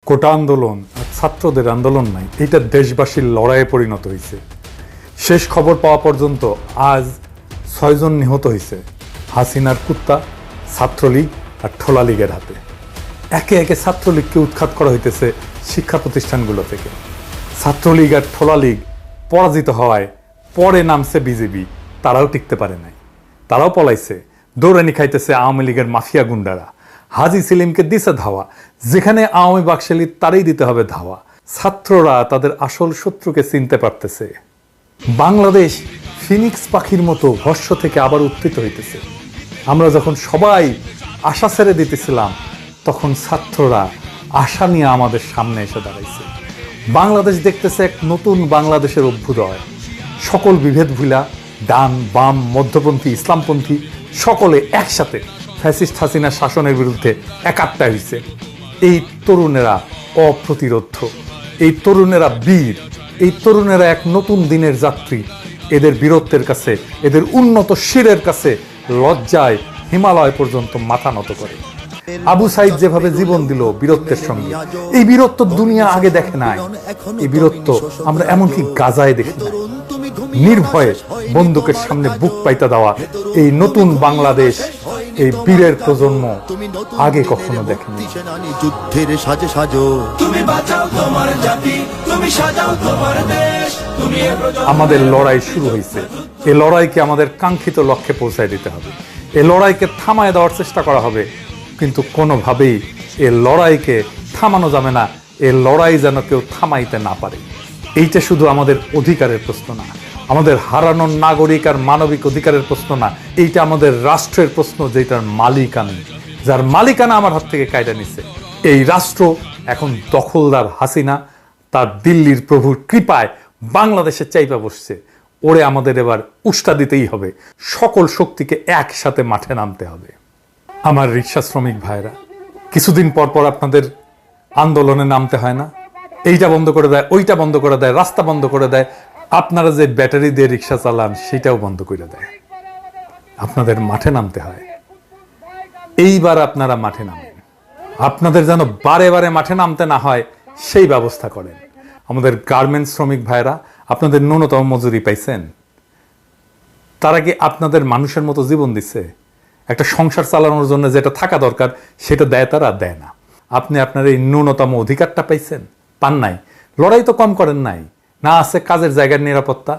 কোটা আন্দোলন আর ছাত্রদের আন্দোলন নাই, এটা দেশবাসীর লড়াইয়ে পরিণত হয়েছে। শেষ খবর পাওয়া পর্যন্ত আজ 6 জন নিহত হয়েছে হাসিনার কুত্তা, ছাত্রলীগ আর ঠোলা লীগের হাতে। একে একে ছাত্রলীগকে উৎখাত করা হইতেছে শিক্ষা প্রতিষ্ঠানগুলো থেকে। ছাত্রলীগ আর ঠোলা লীগ পরাজিত হওয়ায় পরে নামছে বিজেপি, তারাও টিকতে পারে নাই, তারাও পলাইছে। দৌড়ানি খাইতেছে আওয়ামী লীগের মাফিয়া গুন্ডারা। হাজি সেলিমকে দিছে ধাওয়া, যেখানে আওয়ামী বাকশালী তারই দিতে হবে ধাওয়া। ছাত্ররা তাদের আসল শত্রুকে চিনতে পারতেছে। বাংলাদেশ ফিনিক্স পাখির মতো ভস্য থেকে আবার উত্থিত হইতেছে। আমরা যখন সবাই আশা ছেড়ে দিতেছিলাম, তখন ছাত্ররা আশা নিয়ে আমাদের সামনে এসে দাঁড়াইছে। বাংলাদেশ দেখতেছে এক নতুন বাংলাদেশের অভ্যুদয়। সকল বিভেদ ভুলা ডান বাম মধ্যপন্থী ইসলামপন্থী সকলে একসাথে ফ্যাসিস্ট হাসিনার শাসনের বিরুদ্ধে একাত্তা হয়েছে। এই তরুণেরা অপ্রতিরোধ্য, এই তরুণেরা বীর, এই তরুণেরা এক নতুন দিনের যাত্রী। এদের বীরত্বের কাছে, এদের উন্নত শিরের কাছে লজ্জায় হিমালয় পর্যন্ত মাথা নত করে। আবু সাইদ যেভাবে জীবন দিল বীরত্বের সঙ্গে, এই বীরত্ব দুনিয়া আগে দেখে নাই। এই বীরত্ব আমরা এমনকি গাজায় দেখি নাই। নির্ভয়ে বন্দুকের সামনে বুক পাইতা দেওয়া এই নতুন বাংলাদেশ, এই বীরের প্রজন্ম আগে কখনো দেখেনি। যুদ্ধের সাজে সাজো, তুমি বাঁচাও তোমার জাতি, তুমি সাজাও তোমার দেশ। আমাদের লড়াই শুরু হয়েছে। এই লড়াইকে আমাদের কাঙ্ক্ষিত লক্ষ্যে পৌঁছায় দিতে হবে। এই লড়াইকে থামায় দেওয়ার চেষ্টা করা হবে, কিন্তু কোনোভাবেই এই লড়াইকে থামানো যাবে না। এই লড়াই যেন কেউ থামাইতে না পারে। এইটা শুধু আমাদের অধিকারের প্রশ্ন না, আমাদের হারানোর নাগরিক আর মানবিক অধিকারের প্রশ্ন না, এইটা আমাদের রাষ্ট্রের প্রশ্ন, যেটার মালিকানা, যার মালিকানা আমার হাত থেকে কায়দা নিছে। এই রাষ্ট্র এখন দখলদার হাসিনা তার দিল্লির প্রভুর কৃপায় বাংলাদেশে চাইপা বসছে। ওরে আমাদের এবার উষ্টা দিতেই হবে, সকল শক্তিকে একসাথে মাঠে নামতে হবে। আমার রিক্সা শ্রমিক ভাইরা, কিছুদিন পর পর আপনাদের আন্দোলনে নামতে হয় না? এইটা বন্ধ করে দেয়, ওইটা বন্ধ করে দেয়, রাস্তা বন্ধ করে দেয়। আপনারা যে ব্যাটারি দিয়ে রিক্সা চালান সেটাও বন্ধ করে দেয়। আপনাদের মাঠে নামতে হয়। এইবার আপনারা মাঠে নামেন। আপনাদের যেন বারে বারে মাঠে নামতে না হয় সেই ব্যবস্থা করেন। আমাদের গার্মেন্টস শ্রমিক ভাইরা, আপনাদের ন্যূনতম মজুরি পাইছেন? তারা কি আপনাদের মানুষের মতো জীবন দিচ্ছে? একটা সংসার চালানোর জন্য যেটা থাকা দরকার সেটা দেয় তারা? দেয় না। আপনি আপনার এই ন্যূনতম অধিকারটা পাইছেন? পান নাই। লড়াই তো কম করেন নাই। না আছে কাজের জায়গার নিরাপত্তা,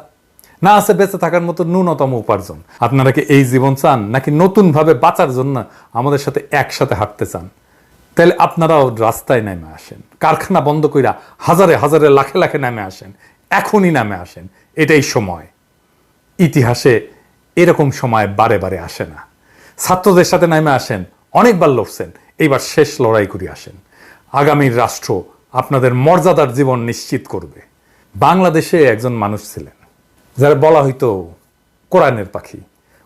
না আছে বেঁচে থাকার মতো ন্যূনতম উপার্জন। আপনারা কি এই জীবন চান, নাকি নতুন ভাবে বাঁচার জন্য আমাদের সাথে একসাথে হাঁটতে চান? তাহলে আপনারাও রাস্তায় নেমে আসেন, কারখানা বন্ধ কইরা হাজারে হাজারে লাখে লাখে নেমে আসেন। এখনই নামে আসেন, এটাই সময়। ইতিহাসে এরকম সময় বারে বারে আসে না। ছাত্রদের সাথে নেমে আসেন, অনেকবার লড়ছেন, এইবার শেষ লড়াই করে আসেন। আগামীর রাষ্ট্র আপনাদের মর্যাদার জীবন নিশ্চিত করবে। বাংলাদেশে একজন মানুষ ছিলেন যারা বলা হইতো কোরআনের পাখি।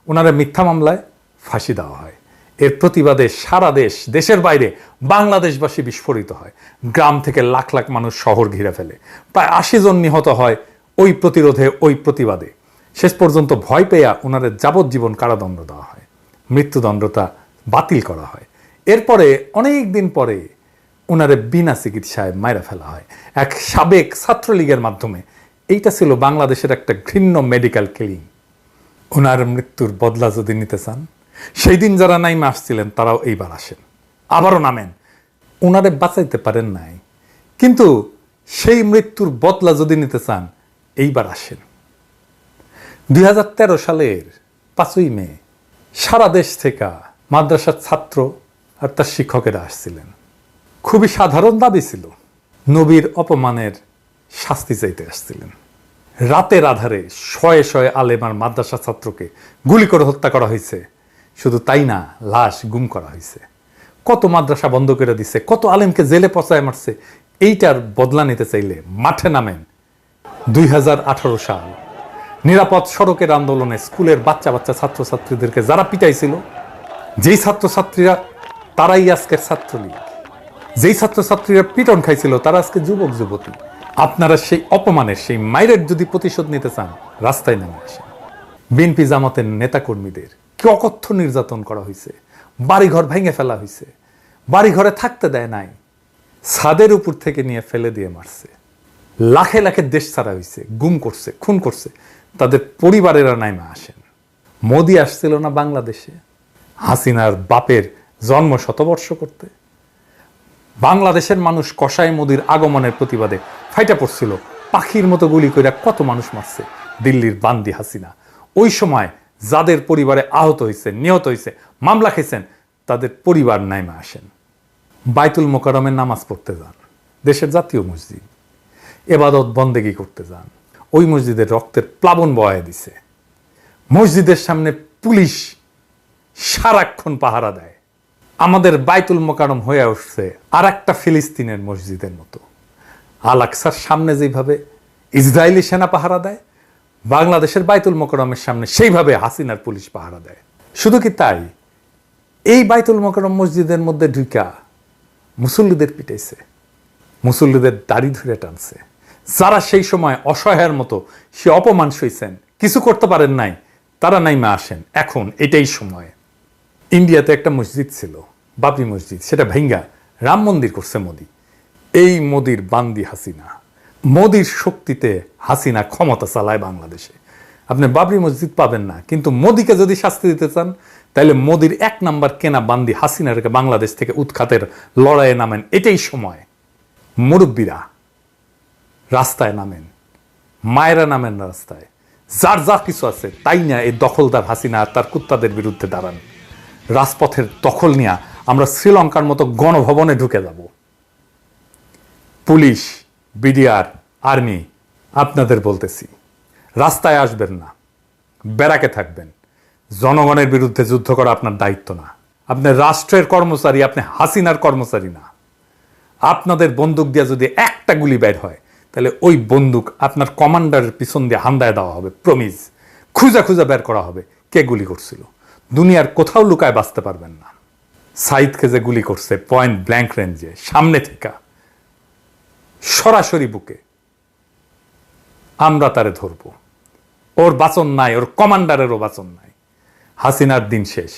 ওনারা মিথ্যা মামলায় ফাঁসি দেওয়া হয়। এর প্রতিবাদে সারা দেশ, দেশের বাইরে বাংলাদেশবাসী বিস্ফোরিত হয়। গ্রাম থেকে লাখ লাখ মানুষ শহর ঘিরে ফেলে। প্রায় 80 জন নিহত হয় ওই প্রতিরোধে, ওই প্রতিবাদে। শেষ পর্যন্ত ভয় পেয়া ওনাদের যাবজ্জীবন কারাদণ্ড দেওয়া হয়, মৃত্যুদণ্ডটা বাতিল করা হয়। এরপরে অনেক দিন পরে ওনারে বিনা চিকিৎসায় মাইরা ফেলা হয় এক সাবেক ছাত্রলীগের মাধ্যমে। এইটা ছিল বাংলাদেশের একটা ঘৃণ্য মেডিকেল কিলিং। ওনার মৃত্যুর বদলা যদি নিতে চান, সেই দিন যারা নাইমে আসছিলেন তারাও এইবার আসেন, আবারও নামেন। ওনারে বাঁচাইতে পারেন নাই, কিন্তু সেই মৃত্যুর বদলা যদি নিতে চান, এইবার আসেন। 2013 সালের 5ই মে সারা দেশ থেকে মাদ্রাসার ছাত্র আর তার শিক্ষকেরা আসছিলেন। খুবই সাধারণ দাবি ছিল, নবীর অপমানের শাস্তি চাইতে আসছিলেন। রাতের আধারে শয়ে শয়ে আলেম আর মাদ্রাসা ছাত্রকে গুলি করে হত্যা করা হয়েছে। শুধু তাই না, লাশ গুম করা হয়েছে। কত মাদ্রাসা বন্ধ করে দিছে, কত আলেমকে জেলে পচায় মারছে। এইটার বদলা নিতে চাইলে মাঠে নামেন। 2018 সাল নিরাপদ সড়কের আন্দোলনে স্কুলের বাচ্চা বাচ্চা ছাত্রছাত্রীদেরকে যারা পিটাইছিল, যেই ছাত্রছাত্রীরা তারাই আজকের ছাত্রলীগ। যেই ছাত্রছাত্রীরা পিটন খাইছিল তারা আজকে যুবক যুবতী। আপনারা সেই অপমানের, সেই মাইরের যদি প্রতিশোধ নিতে চান, রাস্তায় নেমে আসেন। বিএনপি জামাতের নেতাকর্মীদের কি অকথ্য নির্যাতন করা হয়েছে, বাড়িঘর ভেঙে ফেলা হয়েছে, বাড়িঘরে থাকতে দেয় নাই। ছাদের উপর থেকে নিয়ে ফেলে দিয়ে মারছে, লাখে লাখে দেশ ছাড়া হয়েছে, গুম করছে, খুন করছে, তাদের পরিবারেরা নাইমা আসেন। মোদি আসছিল না বাংলাদেশে হাসিনার বাপের জন্ম শতবর্ষ করতে? বাংলাদেশের মানুষ কসাই মোদির আগমনের প্রতিবাদে ফাইটা পড়ছিল, পাখির মতো গুলি করে কত মানুষ মারছে দিল্লির বান্দি হাসিনা। ওই সময় যাদের পরিবারে আহত হয়েছে, নিহত হয়েছে, মামলা খেয়েছেন, তাদের পরিবার নাইমা আসেন। বাইতুল মোকাররমে নামাজ পড়তে যান, দেশের জাতীয় মসজিদ, এবাদত বন্দেগি করতে যান, ওই মসজিদের রক্তের প্লাবন বয়ে দিছে। মসজিদের সামনে পুলিশ সারাক্ষণ পাহারা দেয়। আমাদের বাইতুল মোকাররম হয়ে উঠছে আর একটা ফিলিস্তিনের মসজিদের মতো। আল আকসার সামনে যেভাবে ইসরায়েলি সেনা পাহারা দেয়, বাংলাদেশের বাইতুল মোকাররমের সামনে সেইভাবে হাসিনার পুলিশ পাহারা দেয়। শুধু কি তাই, এই বাইতুল মোকাররম মসজিদের মধ্যে ঢুকা মুসল্লিদের পিটাইছে, মুসল্লিদের দাড়ি ধরে টানছে। যারা সেই সময় অসহায়ের মতো সে অপমান সইছেন, কিছু করতে পারেন নাই, তারা নাইমা আসেন। এখন এটাই সময়। ইন্ডিয়াতে একটা মসজিদ ছিল, বাবরি মসজিদ, সেটা ভেঙ্গা রাম মন্দির করছে মোদি। এই মোদির বান্দি হাসিনা, মোদির শক্তিতে হাসিনা ক্ষমতা চালায় বাংলাদেশে। আপনি বাবরি মসজিদ পাবেন না, কিন্তু মোদিকে যদি শাস্তি দিতে চান, তাহলে মোদির 1 নাম্বার কেনা বান্দি হাসিনাকে বাংলাদেশ থেকে উৎখাতের লড়াইয়ে নামেন। এটাই সময়। মুরব্বীরা রাস্তায় নামেন, মায়েরা নামেন রাস্তায়, যার যা কিছু আছে তাই না এই দখলদার হাসিনা আর তার কুত্তাদের বিরুদ্ধে দাঁড়ান। রাজপথের দখল নিয়ে আমরা শ্রীলঙ্কার মতো গণভবনে ঢুকে যাব। পুলিশ, বিডিআর, আর্মি, আপনাদের বলতেছি, রাস্তায় আসবেন না, ব্যারাকে থাকবেন। জনগণের বিরুদ্ধে যুদ্ধ করা আপনার দায়িত্ব না। আপনি রাষ্ট্রের কর্মচারী, আপনি হাসিনার কর্মচারী না। আপনাদের বন্দুক দিয়ে যদি একটা গুলি বের হয়, তাহলে ওই বন্দুক আপনার কমান্ডারের পিছন দিয়ে হান্দায় দেওয়া হবে। প্রমিজ, খুঁজা খুঁজা বের করা হবে কে গুলি করছিল। দুনিয়ার কোথাও লুকায় বাঁচতে পারবেন না। সাইদকে যে গুলি করছে পয়েন্ট ব্ল্যাঙ্ক রেঞ্জে, সামনে থেকে, সরাসরি বুকে, আমরা তারে ধরব। ওর বাঁচন নাই, ওর কমান্ডারেরও বাঁচন নাই। হাসিনার দিন শেষ।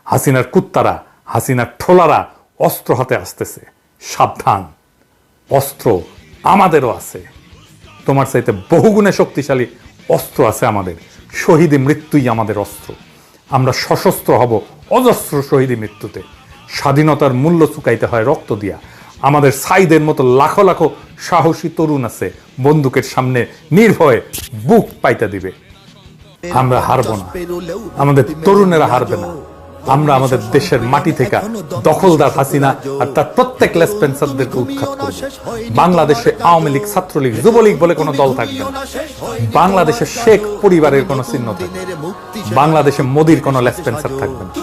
হাসিনার কুত্তারা, হাসিনার ঠোলারা অস্ত্র হাতে আসতেছে। সাবধান, অস্ত্র আমাদেরও আছে। তোমার চাইতে বহুগুণে শক্তিশালী অস্ত্র আছে আমাদের। শহীদ মৃত্যুই আমাদের অস্ত্র। আমরা সশস্ত্র হব অজস্র শহীদ মৃত্যুতে। স্বাধীনতার মূল্য চুকাইতে হয় রক্ত দিয়া। আমাদের সাইদের মতো লাখো লাখো সাহসী তরুণ আছে, বন্দুকের সামনে নির্ভয়ে বুক পাইতে দিবে। আমরা হারব না, আমাদের তরুণেরা হারবে না। আমরা আমাদের দেশের মাটি থেকে দখলদার হাসিনা আর তার প্রত্যেক লেসপেন্সারদেরকে উৎখাত করব। বাংলাদেশে আওয়ামী লীগ, ছাত্রলীগ, যুবলীগ বলে কোনো দল থাকবে না। বাংলাদেশে শেখ পরিবারের কোনো চিহ্ন থাকবে না। বাংলাদেশে মোদির কোনো লেসপেন্সার থাকবে না।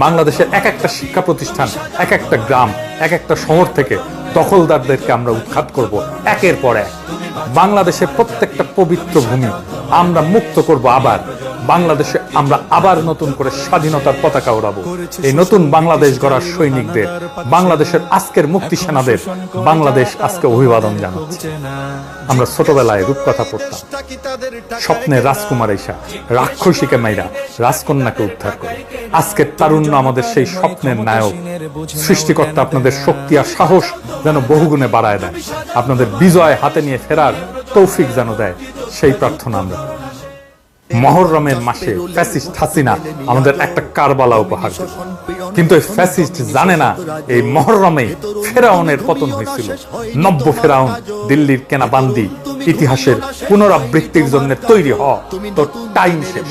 বাংলাদেশের এক একটা শিক্ষা প্রতিষ্ঠান, এক একটা গ্রাম, এক একটা শহর থেকে দখলদারদেরকে আমরা উৎখাত করব একের পর এক। বাংলাদেশের প্রত্যেকটা পবিত্র ভূমি আমরা মুক্ত করব। আবার বাংলাদেশে আমরা আবার নতুন করে স্বাধীনতার পতাকা ওড়াবো। এই নতুন বাংলাদেশ গড়ার সৈনিকদের, বাংলাদেশের আজকের মুক্তি সেনাদের বাংলাদেশ আজকে অভিবাদন জানাচ্ছে। আমরা ছোটবেলায় রূপকথা পড়তাম, স্বপ্নে রাজকুমার ঈশা রাক্ষসীকে মাইরা রাজকন্যাকে উদ্ধার করে। আজকের তারুণ্য আমাদের সেই স্বপ্নের নায়ক। সৃষ্টিকর্তা আপনাদের শক্তি আর সাহস যেন বহুগুণে বাড়ায় দেয়, আপনাদের বিজয় হাতে নিয়ে ফেরার তৌফিক যেন দেয়, সেই প্রার্থনা আমরা। মহররমের মাসে ফ্যাসিস্ট হাসিনা আমাদের একটা কারবালা উপহার দেবে, কিন্তু এই ফ্যাসিস্ট জানে না এই মহররমে ফেরাউনের পতন হয়েছিল। নব্য ফেরাউন দিল্লির কেনা বান্দি ইতিহাসের পুনরাবৃত্তির জন্য তৈরি হ। তোর টাইম শেষ।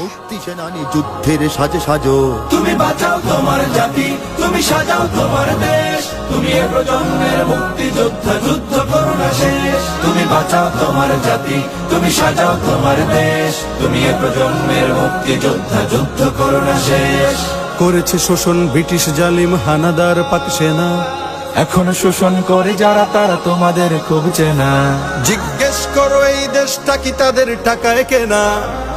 যুদ্ধের সাজে সাজো, তুমি বাঁচাও তোমার জাতি, তুমি সাজাও তোমার দেশ। তুমি এ প্রজন্মের মুক্তি যোদ্ধা, যুদ্ধ করো না শেষ। তুমি বাঁচাও তোমার জাতি, তুমি সাজাও তোমার দেশ। তুমি এ প্রজন্মের মুক্তি যোদ্ধা, যুদ্ধ করো না শেষ। করেছে শোষণ ব্রিটিশ জালিম হানাদার পাক সেনা, এখনো শোষণ করে যারা, তারা তোমাদের খুব চেনা। জিজ্ঞেস করো এই দেশটা কি তাদের টাকায় কেনা।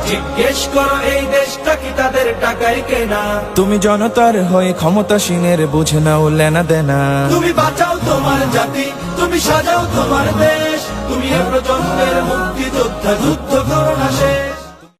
জিজ্ঞেস করো এই দেশটা কি তাদের টাকায় কেনা। তুমি জনতার হয়ে ক্ষমতাসীনের বুঝে নাও লেনা দেনা। তুমি বাঁচাও তোমার জাতি, তুমি সাজাও তোমার দেশ। তুমি এ প্রজন্মের মুক্তি যোদ্ধা, যুদ্ধ করো না শেষ।